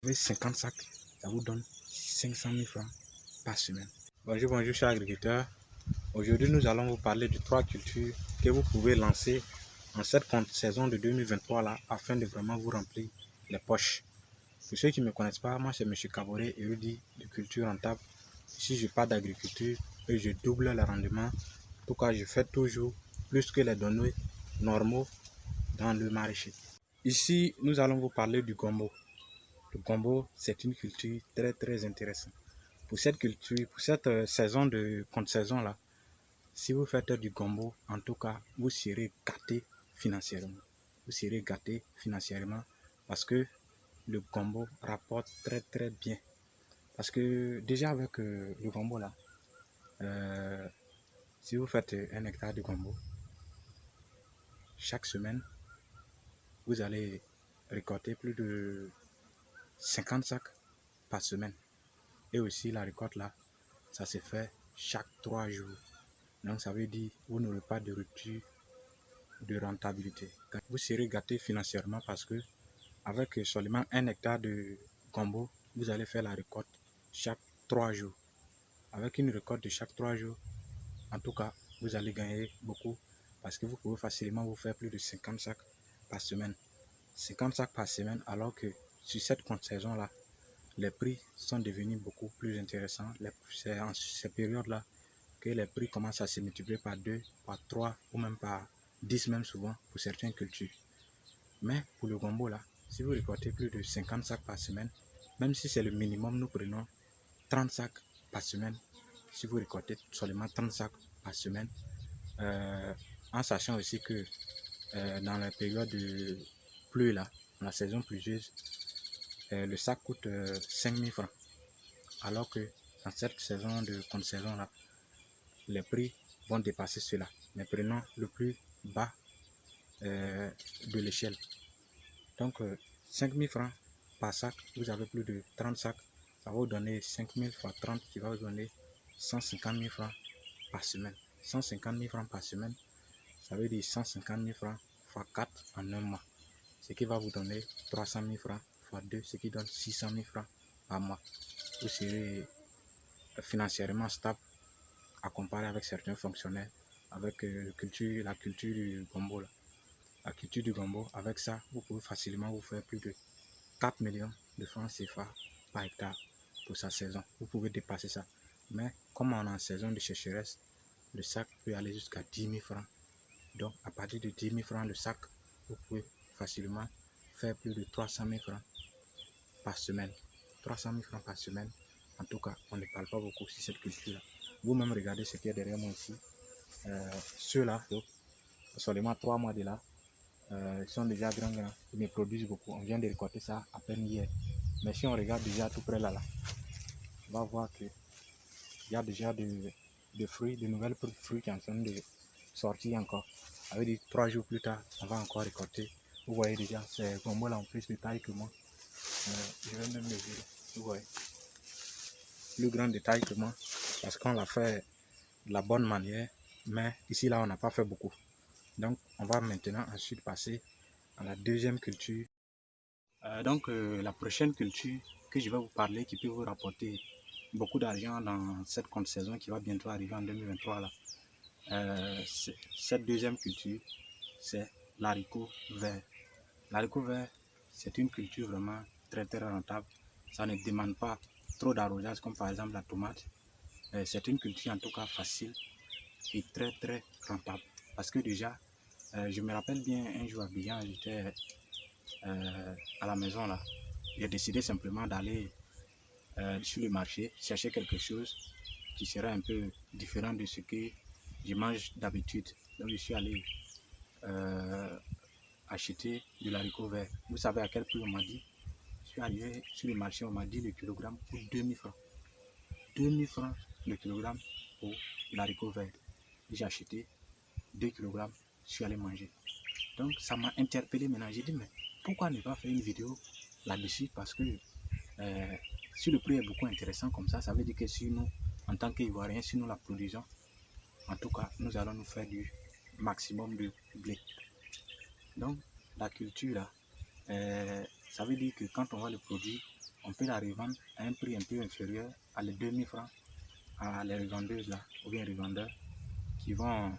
avez 50 sacs, ça vous donne 500 000 francs par semaine. Bonjour, bonjour chers agriculteurs. Aujourd'hui, nous allons vous parler de 3 cultures que vous pouvez lancer en cette saison de 2023 là, afin de vraiment vous remplir les poches. Pour ceux qui ne me connaissent pas, moi c'est M. Kaboré, érudit de culture rentable. Ici, je parle d'agriculture et je double le rendement. En tout cas, je fais toujours plus que les données normaux dans le maraîcher. Ici, nous allons vous parler du gombo. Le gombo, c'est une culture très intéressante. Pour cette culture, pour cette saison de contre-saison là, si vous faites du gombo, en tout cas, vous serez gâté financièrement. Vous serez gâté financièrement parce que le gombo rapporte très bien. Parce que déjà avec le gombo là, si vous faites 1 hectare de gombo, chaque semaine, vous allez récolter plus de 50 sacs par semaine. Et aussi la récolte là, ça se fait chaque 3 jours. Donc ça veut dire que vous n'aurez pas de rupture de rentabilité. Vous serez gâté financièrement parce que avec seulement 1 hectare de gombo, vous allez faire la récolte chaque 3 jours. Avec une récolte de chaque 3 jours, en tout cas, vous allez gagner beaucoup parce que vous pouvez facilement vous faire plus de 50 sacs par semaine. 50 sacs par semaine, alors que sur cette contre-saison là, les prix sont devenus beaucoup plus intéressants. C'est en ces périodes-là que les prix commencent à se multiplier par 2, par 3 ou même par 10 même souvent pour certaines cultures. Mais pour le gombo là, si vous récoltez plus de 50 sacs par semaine, même si c'est le minimum, nous prenons 30 sacs par semaine. Si vous récoltez seulement 30 sacs par semaine, en sachant aussi que dans la période de pluie là, dans la saison pluvieuse, le sac coûte 5 000 francs. Alors que dans cette saison de contre-saison là, les prix vont dépasser cela. Mais prenons le plus bas de l'échelle. Donc 5 000 francs par sac, vous avez plus de 30 sacs, ça va vous donner 5 000 fois 30 qui va vous donner 150 000 francs par semaine. 150 000 francs par semaine, ça veut dire 150 000 francs fois 4 en un mois. Ce qui va vous donner 300 000 francs fois 2, ce qui donne 600 000 francs par mois. Vous serez financièrement stable à comparer avec certains fonctionnaires, avec la culture du gombo. La culture du gombo, avec ça, vous pouvez facilement vous faire plus de 4 millions de francs CFA par hectare pour sa saison. Vous pouvez dépasser ça. Mais comme on est en saison de sécheresse, le sac peut aller jusqu'à 10 000 francs. Donc à partir de 10 000 francs le sac, vous pouvez facilement faire plus de 300 000 francs par semaine. 300 000 francs par semaine. En tout cas, on ne parle pas beaucoup sur cette culture-là. Vous-même regardez ce qu'il y a derrière moi ici. Ceux-là, seulement 3 mois de là, ils sont déjà grands. Ils me produisent beaucoup. On vient de récolter ça à peine hier. Mais si on regarde déjà tout près là, on va voir qu'il y a déjà de fruits, de nouvelles fruits qui sont en train de sortir encore. Ça veut dire 3 jours plus tard, on va encore récolter. Vous voyez déjà, c'est gombo là en plus de taille que moi. Je vais même mesurer. Vous voyez, plus grande de taille que moi parce qu'on l'a fait de la bonne manière. Mais ici là, on n'a pas fait beaucoup. Donc, on va maintenant ensuite passer à la deuxième culture. La prochaine culture que je vais vous parler, qui peut vous rapporter beaucoup d'argent dans cette contre-saison qui va bientôt arriver en 2023 là. Cette deuxième culture, c'est l'haricot vert. L'haricot vert, c'est une culture vraiment très rentable. Ça ne demande pas trop d'arrosage comme par exemple la tomate. C'est une culture en tout cas facile et très rentable. Parce que déjà, je me rappelle bien un jour à Abidjan, j'étais à la maison là. J'ai décidé simplement d'aller sur le marché chercher quelque chose qui serait un peu différent de ce que je mange d'habitude. Donc je suis allé acheter de l'haricot vert. Vous savez à quel prix on m'a dit? Je suis arrivé sur le marché, on m'a dit le kilogramme pour 2000 francs. 2000 francs le kilogramme pour l'haricot vert. J'ai acheté 2 kg, je suis allé manger. Donc ça m'a interpellé maintenant. J'ai dit, mais pourquoi ne pas faire une vidéo là-dessus? Parce que si le prix est beaucoup intéressant comme ça veut dire que si nous, en tant qu'Ivoiriens, si nous la produisons, en tout cas, nous allons nous faire du maximum de blé. Donc, la culture, là, ça veut dire que quand on va le produire, on peut la revendre à un prix un peu inférieur à les 2000 francs à les revendeuses là, ou bien revendeurs qui vont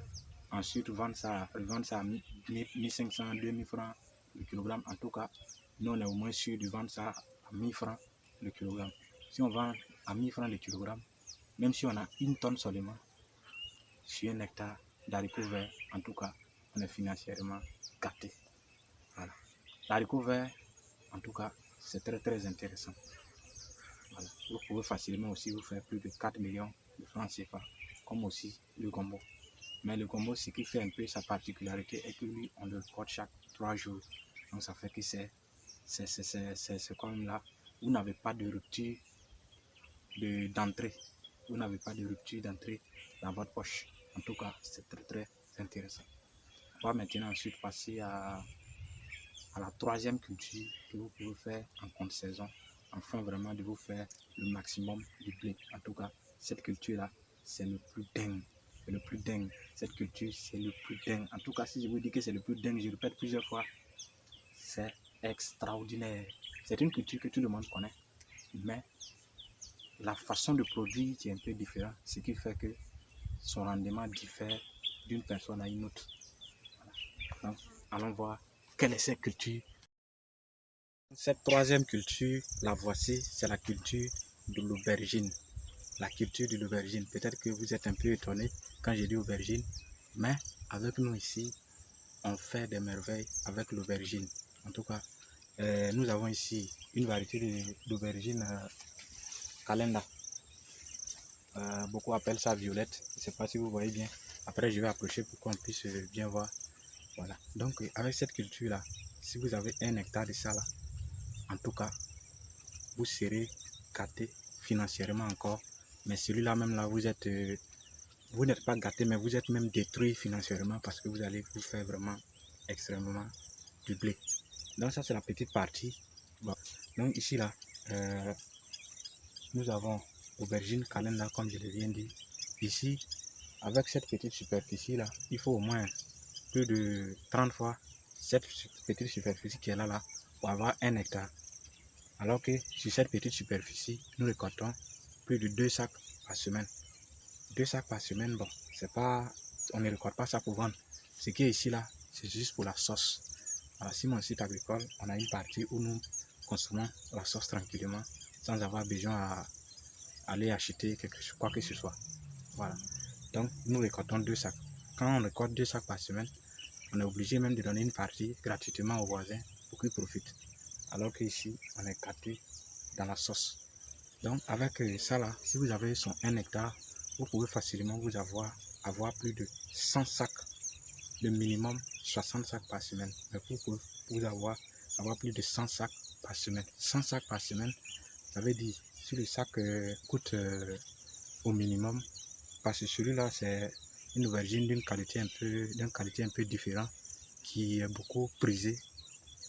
ensuite revendre ça à 1500, 2000 francs le kilogramme. En tout cas, nous on est au moins sûr de vendre ça à 1000 francs le kilogramme. Si on vend à 1000 francs le kilogramme, même si on a une tonne seulement sur un hectare d'haricots verts, en tout cas, on est financièrement gâté. Voilà. L'haricot vert, en tout cas, c'est très intéressant. Voilà. Vous pouvez facilement aussi vous faire plus de 4 millions de francs CFA, comme aussi le gombo. Mais le gombo, ce qui fait un peu sa particularité est que lui, on le récolte chaque 3 jours. Donc ça fait que c'est comme là, vous n'avez pas de rupture d'entrée. Vous n'avez pas de rupture d'entrée dans votre poche. En tout cas, c'est très intéressant. On va maintenant ensuite passer à la troisième culture que vous pouvez faire en contre-saison, afin vraiment de vous faire le maximum du blé. En tout cas, cette culture-là, c'est le plus dingue. C'est le plus dingue. Cette culture, c'est le plus dingue. En tout cas, si je vous dis que c'est le plus dingue, je répète plusieurs fois, c'est extraordinaire. C'est une culture que tout le monde connaît, mais la façon de produire qui est un peu différente, ce qui fait que son rendement diffère d'une personne à une autre. Voilà. Donc, allons voir quelle est cette culture. Cette troisième culture, la voici, c'est la culture de l'aubergine. La culture de l'aubergine. Peut-être que vous êtes un peu étonné quand j'ai dit aubergine, mais avec nous ici, on fait des merveilles avec l'aubergine. En tout cas, nous avons ici une variété d'aubergine calenda. Beaucoup appellent ça violette. Je ne sais pas si vous voyez bien. Après, je vais approcher pour qu'on puisse bien voir. Voilà. Donc, avec cette culture-là, si vous avez 1 hectare de ça là, en tout cas, vous serez gâté financièrement encore. Mais celui-là même là, vous n'êtes pas gâté, mais vous êtes même détruit financièrement parce que vous allez vous faire vraiment extrêmement du blé. Donc ça c'est la petite partie. Bon. Donc ici là, nous avons aubergine calenda comme je l'ai bien dit. Ici, avec cette petite superficie là, il faut au moins plus de 30 fois cette petite superficie qui est là pour avoir 1 hectare. Alors que sur cette petite superficie, nous récoltons plus de 2 sacs par semaine. 2 sacs par semaine, bon, c'est pas, on ne récolte pas ça pour vendre. Ce qui est ici là, c'est juste pour la sauce. Alors, si mon site agricole, on a une partie où nous consommons la sauce tranquillement, sans avoir besoin à aller acheter quoi que ce soit. Voilà. Donc, nous récoltons 2 sacs. Quand on récolte 2 sacs par semaine, on est obligé même de donner une partie gratuitement aux voisins pour qu'ils profitent. Alors qu'ici, on est gâté dans la sauce. Donc, avec ça là, si vous avez son 1 hectare, vous pouvez facilement avoir plus de 100 sacs, le minimum 60 sacs par semaine. Mais vous pouvez avoir plus de 100 sacs par semaine. 100 sacs par semaine, ça veut dire si le sac coûte au minimum, parce que celui-là c'est une aubergine d'une qualité un peu différente, qui est beaucoup prisée,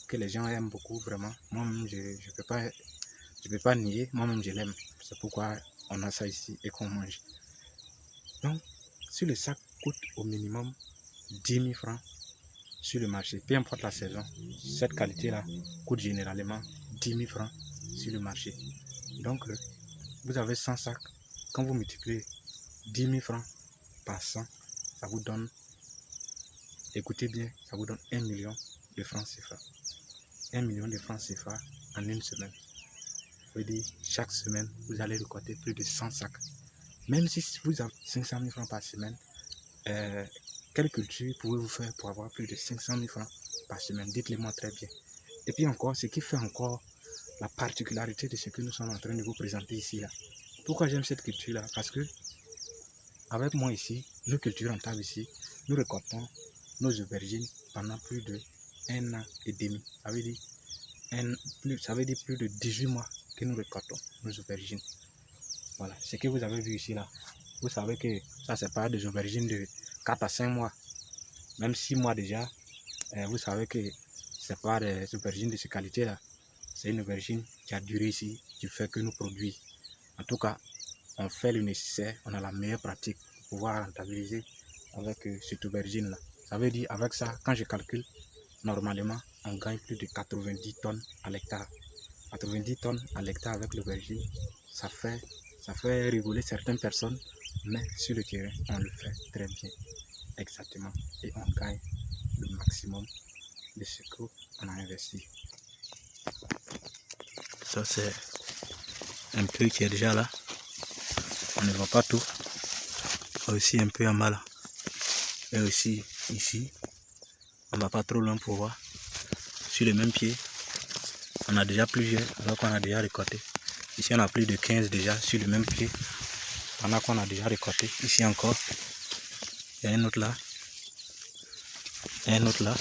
que les gens aiment beaucoup vraiment. Moi-même, je ne peux pas nier, moi-même je l'aime. C'est pourquoi on a ça ici et qu'on mange. Donc, si le sac coûte au minimum 10 000 francs sur le marché, peu importe la saison, cette qualité-là coûte généralement 10 000 francs sur le marché. Donc, vous avez 100 sacs. Quand vous multipliez 10 000 francs par 100, ça vous donne, écoutez bien, ça vous donne 1 million de francs CFA. 1 million de francs CFA en une semaine. Ça veut dire, chaque semaine, vous allez récolter plus de 100 sacs. Même si vous avez 500 000 francs par semaine, quelle culture pouvez-vous faire pour avoir plus de 500 000 francs par semaine? Dites-le moi très bien. Et puis encore, ce qui fait encore la particularité de ce que nous sommes en train de vous présenter ici là. Pourquoi j'aime cette culture là? Parce que avec moi ici, nos cultures rentables ici, nous récoltons nos aubergines pendant plus de 1 an et demi. Ça veut dire plus de 18 mois que nous récoltons nos aubergines. Voilà, ce que vous avez vu ici là, vous savez que ça c'est pas des aubergines de 4 à 5 mois, même 6 mois déjà. Vous savez que c'est pas des aubergines de cette qualité là. C'est une aubergine qui a duré ici, qui fait que nous produisons. En tout cas, on fait le nécessaire, on a la meilleure pratique pour pouvoir rentabiliser avec cette aubergine là. Ça veut dire avec ça, quand je calcule, normalement, on gagne plus de 90 tonnes à l'hectare. 90 tonnes à l'hectare avec l'aubergine, ça fait rigoler certaines personnes, mais sur le terrain, on le fait très bien, exactement, et on gagne le maximum de ce qu'on a investi. Ça, c'est un peu qui est déjà là. On ne voit pas tout. Aussi un peu en bas là. Et aussi ici. On ne va pas trop loin pour voir. Sur le même pied, on a déjà plusieurs, alors qu'on a déjà récolté. Ici, on a plus de 15 déjà sur le même pied. On a qu'on a déjà récolté. Ici encore. Il y a un autre là. Un autre là.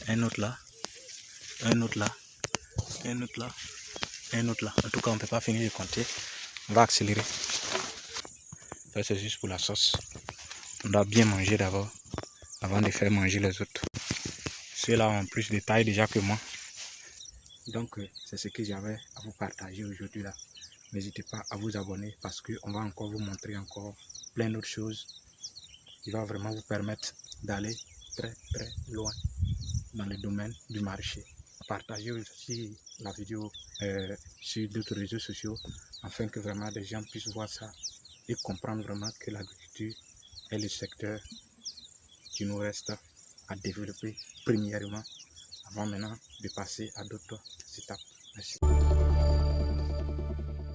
Un autre là. Un autre là. Un autre là. Un autre là. En tout cas, on ne peut pas finir de compter. On va accélérer. Ça, c'est juste pour la sauce. On doit bien manger d'abord, avant de faire manger les autres. Ceux-là ont plus de taille déjà que moi. Donc, c'est ce que j'avais à vous partager aujourd'hui là. N'hésitez pas à vous abonner parce qu'on va encore vous montrer encore plein d'autres choses qui va vraiment vous permettre d'aller très très loin dans le domaine du marché. Partagez aussi la vidéo sur d'autres réseaux sociaux afin que vraiment des gens puissent voir ça et comprendre vraiment que l'agriculture est le secteur qui nous reste à développer premièrement avant maintenant de passer à d'autres étapes.